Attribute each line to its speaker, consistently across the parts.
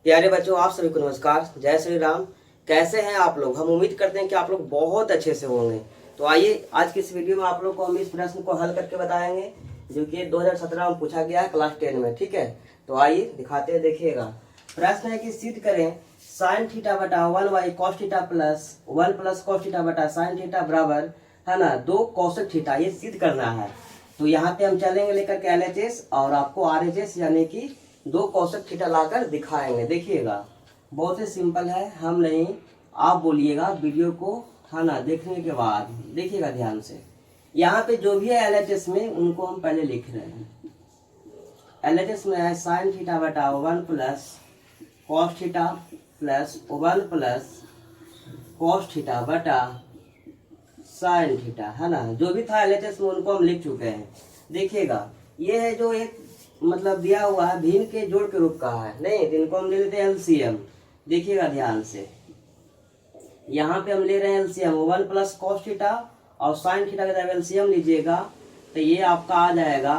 Speaker 1: प्यारे बच्चों, आप सभी को नमस्कार। जय श्री राम। कैसे हैं आप लोग? हम उम्मीद करते हैं कि आप लोग बहुत अच्छे से होंगे। तो आइए आज की इस वीडियो में आप लोग को हम इस प्रश्न को हल करके बताएंगे जो कि 2017 में पूछा गया है क्लास 10 में। ठीक है, तो आइए दिखाते हैं। देखिएगा, प्रश्न है कि सिद्ध करें साइन थीटा बटा 1 cos theta plus 1 cos theta बटा साइन थीटा बराबर है ना 2 cosec थीटा। ये सिद्ध करना है। तो यहाँ पे हम चलेंगे लेकर के LHS और आपको RHS यानी कि 2 cosec थीटा लाकर दिखाएंगे। देखिएगा, बहुत ही सिंपल है। हम नहीं, आप बोलिएगा वीडियो को, है ना, देखने के बाद देखिएगा ध्यान से। यहाँ पे जो भी है LHS में उनको हम पहले लिख रहे हैं। LHS में है साइन थीटा बटा 1 cos theta plus 1 cos theta बटा साइन थीटा, है ना। जो भी था LHS में उनको हम लिख चुके हैं। देखिएगा, ये है जो एक मतलब दिया हुआ है भिन्न के जोड़ के रूप का है, नहीं तो इनको हम ले लेते हैं LCM। देखिएगा ध्यान से, यहाँ पे हम ले रहे हैं LCM 1 cos थीटा और साइन थीटा का जब LCM लीजिएगा तो ये आपका आ जाएगा,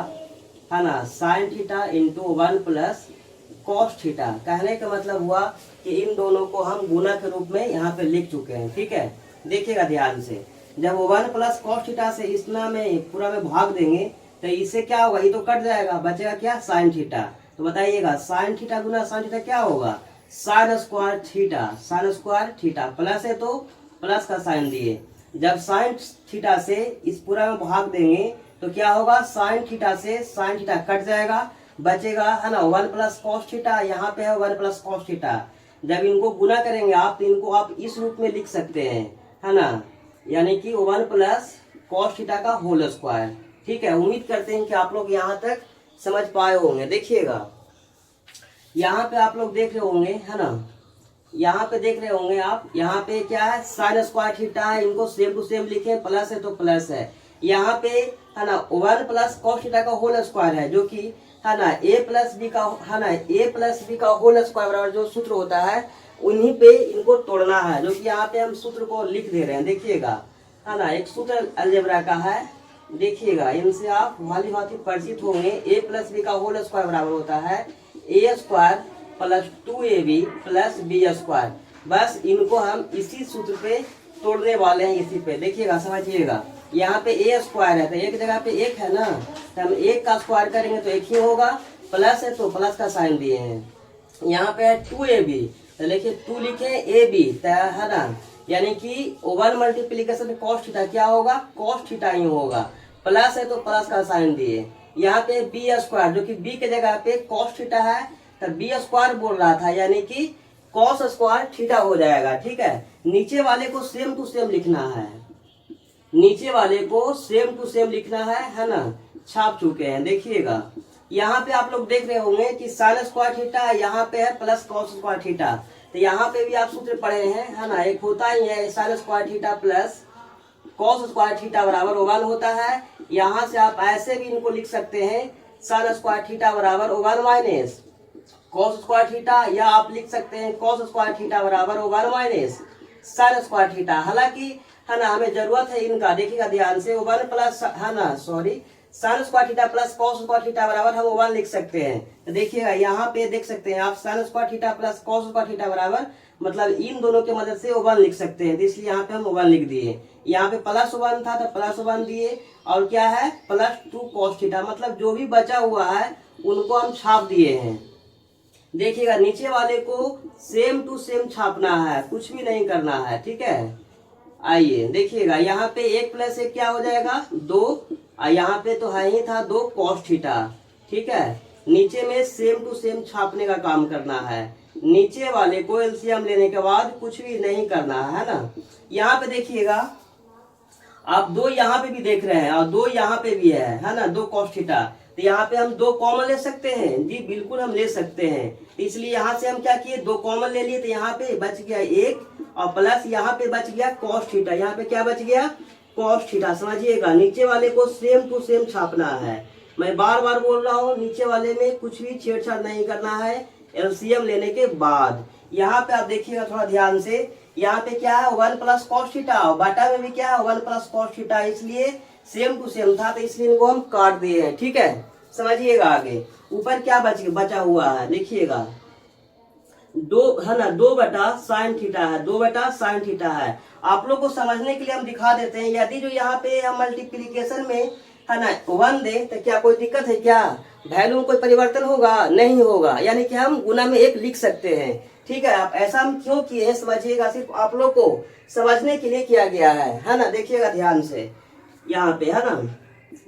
Speaker 1: है ना, sine theta into 1 cos theta. कहने का मतलब हुआ कि इन दोनों को हम गुना के रूप में यहाँ पे लिख चुके हैं। ठीक है, देखिएगा ध्यान से, जब 1 cos थीटा से इतना में पूरा में भाग देंगे तो इससे क्या होगा, ये तो कट जाएगा, बचेगा क्या, साइन थीटा। तो बताइएगा साइन थीटा गुना साइन थीटा क्या होगा, sine square theta. Sine square theta plus है तो प्लस का साइन दिए, जब साइन थीटा से इस पूरा में भाग देंगे तो क्या होगा, साइन थीटा से साइन थीटा कट जाएगा, बचेगा, है ना, 1 cos थीटा। यहाँ पे है 1 cos थीटा। जब इनको गुना करेंगे आप तो इनको आप इस रूप में लिख सकते हैं, है ना, यानी कि 1 cos थीटा का होल स्क्वायर। ठीक है, उम्मीद करते हैं कि आप लोग यहाँ तक समझ पाए होंगे। देखिएगा, यहाँ पे आप लोग देख रहे होंगे, है ना, यहाँ पे देख रहे होंगे आप, यहाँ पे क्या है, साइन स्क्वायर थीटा है, इनको सेम टू सेम लिखे, प्लस है तो प्लस है। यहाँ पे है ना 1 cos थीटा का होल स्क्वायर है, जो कि है ना a प्लस बी का, है ना, a प्लस बी का होल स्क्वायर बराबर जो सूत्र होता है उन्हीं पे इनको तोड़ना है, जो कि यहाँ पे हम सूत्र को लिख दे रहे हैं। देखिएगा, है ना, एक सूत्र अलजेब्रा का है। देखिएगा, इनसे आप भली भांति परिचित होंगे। a प्लस बी का होल स्क्वायर बराबर होता है a square plus 2ab plus B square. बस इनको हम इसी सूत्र पे तोड़ने वाले हैं, इसी पे। देखिएगा, समझिएगा, यहाँ पे a स्क्वायर है तो एक जगह पे एक है ना, तो हम एक का स्क्वायर करेंगे तो एक ही होगा, प्लस है तो प्लस का साइन दिए हैं। यहाँ पे है 2ab तो लिखिए 2 लिखे ab, है ना, यानी कि 1 मल्टीप्लीकेशन cos थीटा क्या होगा, cos थीटा ही होगा, प्लस है तो प्लस का साइन दिए। यहाँ पे बी स्क्वायर, जो कि बी के जगह पे cos थीटा है तो बी स्क्वायर बोल रहा था, यानी कि cos स्क्वायर थीटा हो जाएगा। ठीक है, नीचे वाले को सेम टू सेम लिखना है, नीचे वाले को सेम टू सेम लिखना है ना, छाप चुके हैं। देखिएगा, यहाँ पे आप लोग देख रहे होंगे कि साइन स्क्वायर थीटा, यहाँ पे है प्लस cos स्क्वायर थीटा। तो यहाँ पे भी आप सूत्र पढ़े हैं, है ना, एक होता ही है sine square theta plus cos square theta बराबर 1 होता है। यहाँ से आप ऐसे भी इनको लिख सकते हैं, साइन स्क्वायर थीटा बराबर 1 माइनस cos स्क्वायर थीटा, या आप लिख सकते हैं cos स्क्वायर थीटा बराबर 1 माइनस साइन स्क्वायर थीटा। हालांकि, है ना, हमें जरूरत है इनका। देखिएगा ध्यान से, 1 प्लस, है ना, sorry, sine square theta plus cos square theta बराबर हम 1 लिख सकते हैं। तो देखिएगा, यहाँ पे देख सकते हैं आप, sine square theta plus cos square theta बराबर, मतलब इन दोनों के मदद से 1 लिख सकते हैं, तो इसलिए यहाँ पे हम 1 लिख दिए। यहाँ पे प्लस 1 था तो प्लस 1 दिए, और क्या है, प्लस 2 cos थीटा, मतलब जो भी बचा हुआ है उनको हम छाप दिए हैं। देखिएगा, नीचे वाले को सेम टू सेम छापना है, कुछ भी नहीं करना है। ठीक है, आइए देखिएगा, यहाँ पे 1 प्लस 1 क्या हो जाएगा, 2, और यहाँ पे तो है ही था 2 cos थीटा। ठीक है, नीचे में सेम टू सेम छापने का काम करना है, नीचे वाले को एलसीएम लेने के बाद कुछ भी नहीं करना है ना। यहाँ पे देखिएगा आप 2 यहाँ पे भी देख रहे हैं और 2 यहाँ पे भी है ना, 2 cos थीटा। तो यहाँ पे हम 2 कॉमन ले सकते हैं, जी बिल्कुल हम ले सकते हैं। इसलिए यहाँ से हम क्या किए, 2 कॉमन ले लिए, तो यहाँ पे बच गया 1, और प्लस यहाँ पे बच गया cos थीटा। यहाँ पे क्या बच गया, cos थीटा। समझिएगा, नीचे वाले को सेम टू सेम छापना है। मैं बार बार बोल रहा हूँ, नीचे वाले में कुछ भी छेड़छाड़ नहीं करना है एलसीएम लेने के बाद। यहाँ पे आप देखिएगा थोड़ा ध्यान से, यहाँ पे क्या है 1 cos थीटा, बाटा में भी क्या है 1 cos थीटा, इसलिए सेम टू सेम था तो इसलिए इनको हम काट दिए हैं। ठीक है, समझिएगा। आगे ऊपर क्या बचा हुआ है, देखिएगा, दो है ना, 2/sin थीटा है, 2/sin थीटा है। आप लोग को समझने के लिए हम दिखा देते हैं। यदि जो यहाँ पे हम मल्टीप्लीकेशन में है ना 1 दे तो क्या कोई दिक्कत है क्या? वैल्यू में कोई परिवर्तन होगा? नहीं होगा, यानी कि हम गुना में 1 लिख सकते हैं। ठीक है, आप ऐसा हम क्यों किए हैं समझिएगा, सिर्फ आप लोग को समझने के लिए किया गया है ना। देखिएगा ध्यान से, यहाँ पे है ना,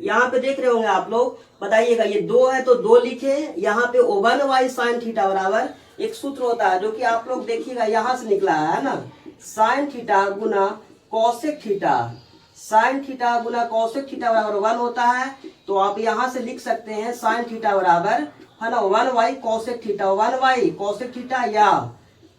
Speaker 1: यहाँ पे देख रहे होंगे आप लोग, बताइएगा ये 2 है तो 2 लिखे। यहाँ पे 1/sin थीटा बराबर एक सूत्र होता है जो कि आप लोग देखिएगा यहाँ से निकला है ना, sin थीटा गुना cosec थीटा, sin थीटा गुना cosec थीटा बराबर 1 होता है। तो आप यहाँ से लिख सकते हैं sin थीटा बराबर है ना 1/cosec थीटा, 1/cosec थीटा, या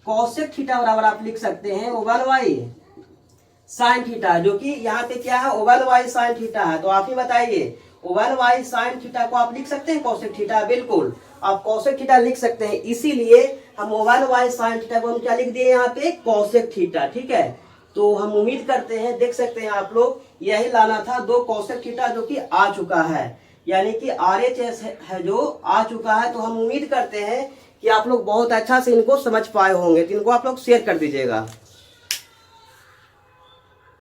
Speaker 1: cosec थीटा बराबर आप लिख सकते हैं 1/sin थीटा, जो कि यहाँ पे क्या है 1/sin थीटा है। तो आप ही बताइए 1/sin थीटा को आप लिख सकते हैं cosec थीटा? बिल्कुल आप cosec थीटा लिख सकते हैं, इसीलिए हम 1/sin थीटा को हम क्या लिख दिए यहाँ पे cosec थीटा। ठीक है, तो हम उम्मीद करते हैं, देख सकते हैं आप लोग, यही लाना था 2 cosec थीटा जो कि आ चुका है, यानी कि RHS है जो आ चुका है। तो हम उम्मीद करते हैं कि आप लोग बहुत अच्छा से इनको समझ पाए होंगे, तो इनको आप लोग शेयर कर दीजिएगा।